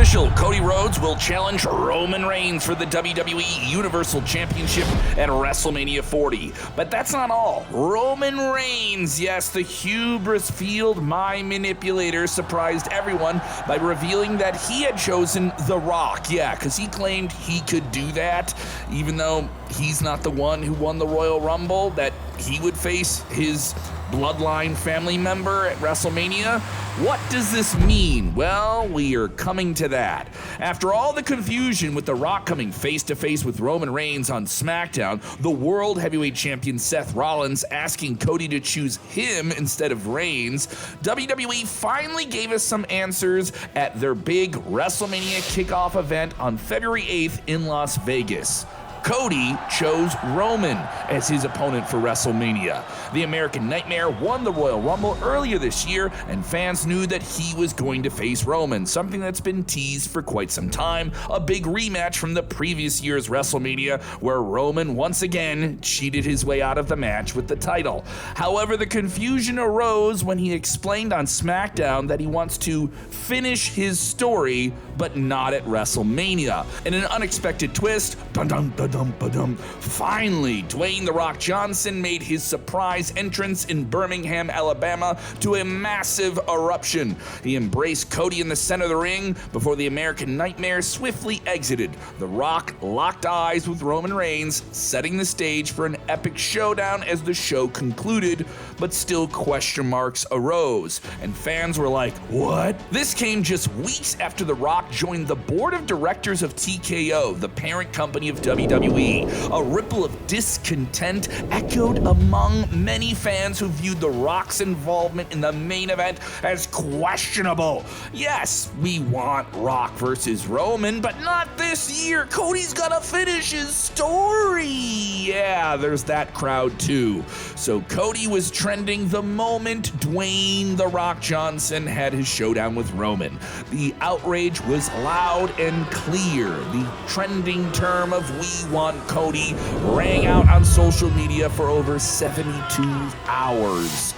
official. Cody Rhodes will challenge Roman Reigns for the WWE Universal Championship at WrestleMania 40. But that's not all. Roman Reigns, yes, the hubris-fueled mind manipulator, surprised everyone by revealing that he had chosen The Rock. Yeah, because he claimed he could do that, even though he's not the one who won the Royal Rumble, that he would face his bloodline family member at WrestleMania. What does this mean? Well, we are coming to that. After all the confusion with The Rock coming face-to-face with Roman Reigns on SmackDown, the World Heavyweight Champion Seth Rollins asking Cody to choose him instead of Reigns, WWE finally gave us some answers at their big WrestleMania kickoff event on February 8th in Las Vegas. Cody chose Roman as his opponent for WrestleMania. The American Nightmare won the Royal Rumble earlier this year, and fans knew that he was going to face Roman, something that's been teased for quite some time, a big rematch from the previous year's WrestleMania, where Roman once again cheated his way out of the match with the title. However, the confusion arose when he explained on SmackDown that he wants to finish his story, but not at WrestleMania. In an unexpected twist, finally, Dwayne "The Rock" Johnson made his surprise entrance in Birmingham, Alabama to a massive eruption. He embraced Cody in the center of the ring before the American Nightmare swiftly exited. The Rock locked eyes with Roman Reigns, setting the stage for an epic showdown as the show concluded, but still question marks arose, and fans were like, what? This came just weeks after The Rock joined the board of directors of TKO, the parent company of WWE. A ripple of discontent echoed among many fans who viewed The Rock's involvement in the main event as questionable. Yes, we want Rock versus Roman, but not this year. Cody's gotta finish his story. Yeah, there's that crowd too. So Cody was trending the moment Dwayne "The Rock" Johnson had his showdown with Roman. The outrage was loud and clear. The trending term of "We want Cody" rang out on social media for over 72 hours.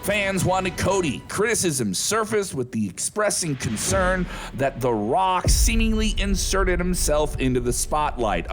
Fans wanted Cody. Criticism surfaced with the expressing concern that The Rock seemingly inserted himself into the spotlight.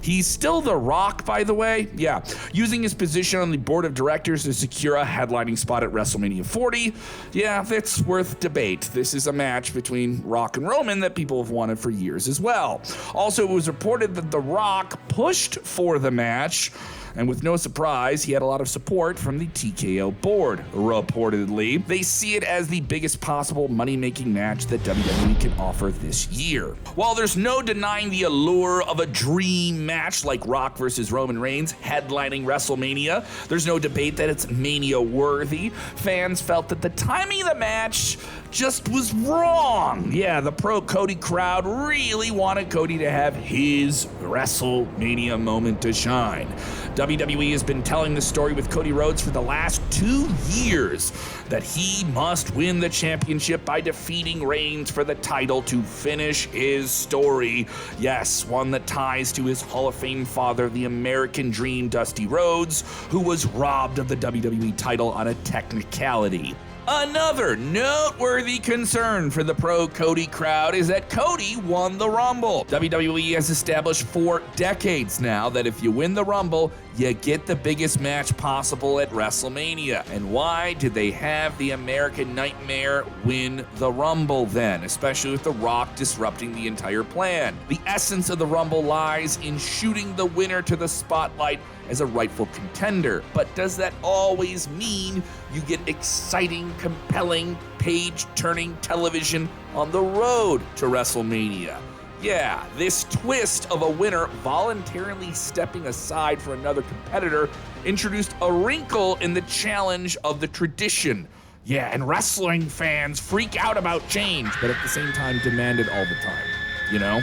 He's still The Rock, by the way. Yeah, using his position on the board of directors to secure a headlining spot at WrestleMania 40. Yeah, that's worth debate. This is a match between Rock and Roman that people have wanted for years as well. Also, it was reported that The Rock pushed for the match, and with no surprise, he had a lot of support from the TKO board. Reportedly, they see it as the biggest possible money-making match that WWE can offer this year. While there's no denying the allure of a dream match like Rock versus Roman Reigns headlining WrestleMania, there's no debate that it's Mania-worthy. Fans felt that the timing of the match just was wrong. Yeah, the pro-Cody crowd really wanted Cody to have his WrestleMania moment to shine. WWE has been telling the story with Cody Rhodes for the last 2 years that he must win the championship by defeating Reigns for the title to finish his story. Yes, one that ties to his Hall of Fame father, the American Dream, Dusty Rhodes, who was robbed of the WWE title on a technicality. Another noteworthy concern for the pro-Cody crowd is that Cody won the Rumble. WWE has established for decades now that if you win the Rumble, you get the biggest match possible at WrestleMania. And why did they have the American Nightmare win the Rumble then, especially with The Rock disrupting the entire plan? The essence of the Rumble lies in shooting the winner to the spotlight as a rightful contender. But does that always mean you get exciting, compelling, page-turning television on the road to WrestleMania? Yeah, this twist of a winner voluntarily stepping aside for another competitor introduced a wrinkle in the challenge of the tradition. Yeah, and wrestling fans freak out about change, but at the same time demand it all the time, you know?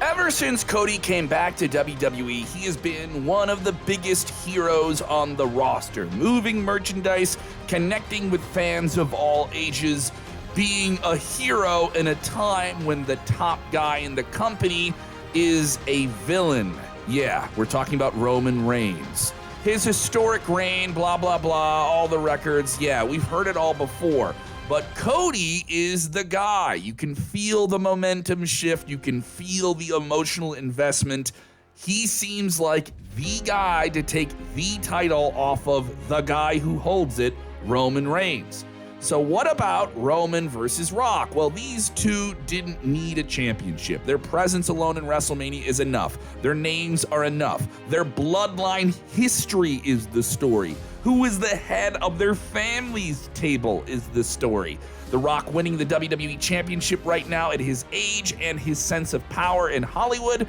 Ever since Cody came back to WWE, he has been one of the biggest heroes on the roster, moving merchandise, connecting with fans of all ages, being a hero in a time when the top guy in the company is a villain. Yeah, we're talking about Roman Reigns. His historic reign, blah, blah, blah, all the records, yeah, we've heard it all before. But Cody is the guy. You can feel the momentum shift. You can feel the emotional investment. He seems like the guy to take the title off of the guy who holds it, Roman Reigns. So what about Roman versus Rock? Well, these two didn't need a championship. Their presence alone in WrestleMania is enough. Their names are enough. Their bloodline history is the story. Who is the head of their family's table is the story. The Rock winning the WWE Championship right now at his age and his sense of power in Hollywood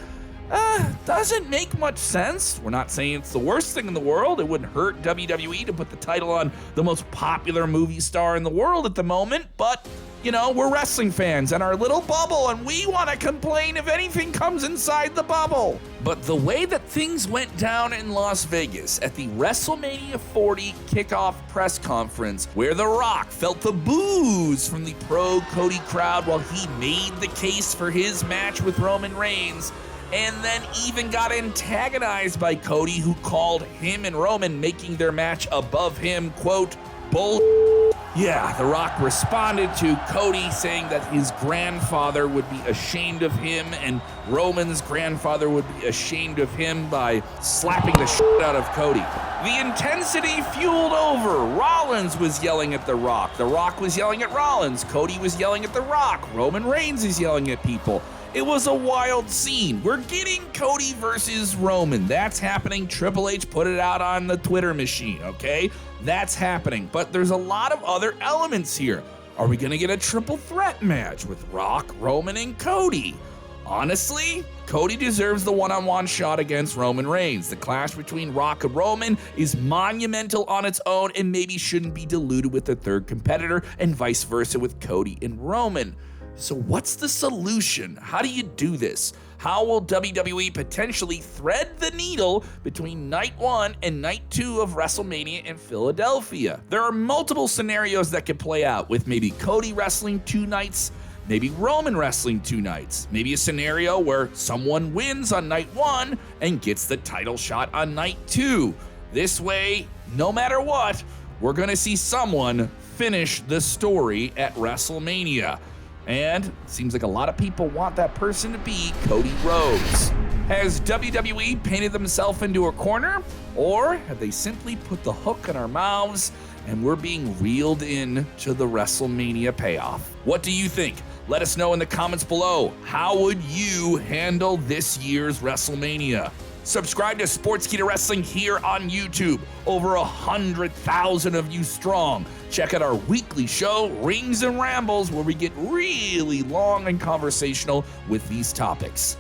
doesn't make much sense. We're not saying it's the worst thing in the world. It wouldn't hurt WWE to put the title on the most popular movie star in the world at the moment, but you know, we're wrestling fans in our little bubble, and we want to complain if anything comes inside the bubble. But the way that things went down in Las Vegas at the WrestleMania 40 kickoff press conference, where The Rock felt the boos from the pro-Cody crowd while he made the case for his match with Roman Reigns, and then even got antagonized by Cody, who called him and Roman making their match above him, quote, bull. Yeah, The Rock responded to Cody saying that his grandfather would be ashamed of him and Roman's grandfather would be ashamed of him by slapping the shit out of Cody. The intensity fueled over. Rollins was yelling at The Rock. The Rock was yelling at Rollins. Cody was yelling at The Rock. Roman Reigns is yelling at people. It was a wild scene. We're getting Cody versus Roman. That's happening. Triple H put it out on the Twitter machine, okay? That's happening. But there's a lot of other elements here. Are we going to get a triple threat match with Rock, Roman, and Cody? Honestly, Cody deserves the one-on-one shot against Roman Reigns. The clash between Rock and Roman is monumental on its own and maybe shouldn't be diluted with a third competitor, and vice versa with Cody and Roman. So what's the solution? How do you do this? How will WWE potentially thread the needle between night 1 and night 2 of WrestleMania in Philadelphia? There are multiple scenarios that could play out, with maybe Cody wrestling 2 nights, maybe Roman wrestling 2 nights, maybe a scenario where someone wins on night 1 and gets the title shot on night 2. This way, no matter what, we're gonna see someone finish the story at WrestleMania. And it seems like a lot of people want that person to be Cody Rhodes. Has WWE painted themselves into a corner, or have they simply put the hook in our mouths and we're being reeled in to the WrestleMania payoff? What do you think? Let us know in the comments below. How would you handle this year's WrestleMania? Subscribe to Sportskeeda Wrestling here on YouTube. Over 100,000 of you strong. Check out our weekly show, Rings and Rambles, where we get really long and conversational with these topics.